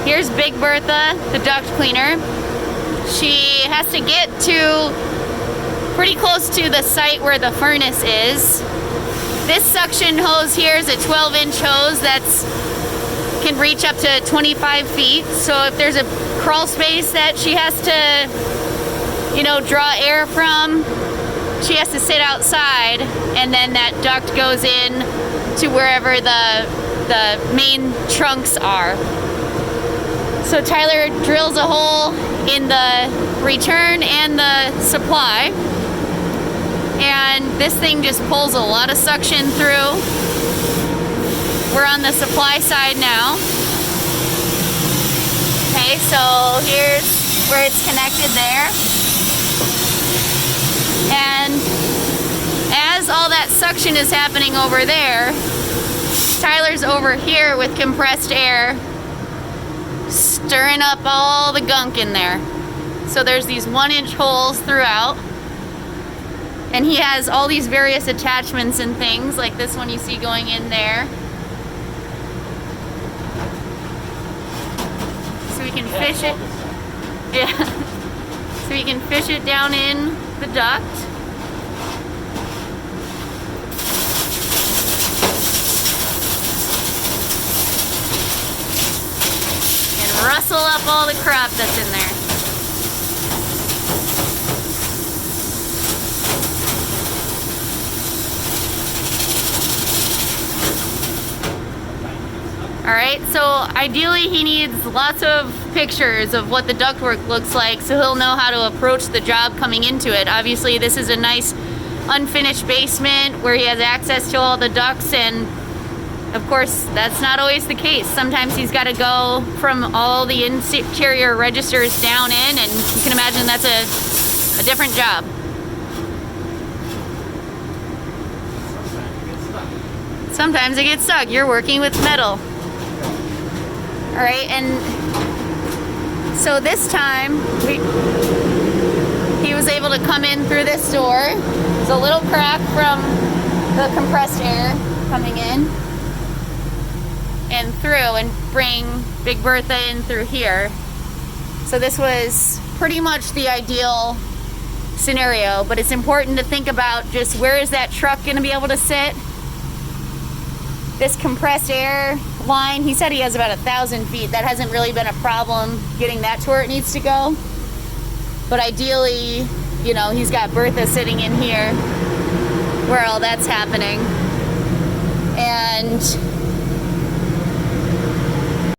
Here's Big Bertha, the duct cleaner. She has to get to pretty close to the site where the furnace is. This suction hose here is a 12-inch hose that's can reach up to 25 feet. So if there's a crawl space that she has to, you know, draw air from, she has to sit outside, and then that duct goes in to wherever the main trunks are. So Tyler drills a hole in the return and the supply, and this thing just pulls a lot of suction through. We're on the supply side now. Okay, so here's where it's connected there. And as all that suction is happening over there, Tyler's over here with compressed air, stirring up all the gunk in there. So there's these 1-inch holes throughout, and he has all these various attachments and things, like this one you see going in there. So we can fish it. Yeah. So we can fish it down in the duct. Rustle up all the crap that's in there. Alright, so ideally he needs lots of pictures of what the ductwork looks like so he'll know how to approach the job coming into it. Obviously this is a nice unfinished basement where he has access to all the ducts, and of course, that's not always the case. Sometimes he's got to go from all the interior registers down in, and you can imagine that's a different job. Sometimes it gets stuck. You're working with metal. All right, and so this time he was able to come in through this door. There's a little crack from the compressed air coming in and through, and bring Big Bertha in through here. So this was pretty much the ideal scenario, but it's important to think about just where is that truck going to be able to sit. This compressed air line, he said he has about 1,000 feet. That hasn't really been a problem getting that to where it needs to go. But ideally, you know, he's got Bertha sitting in here where all that's happening. And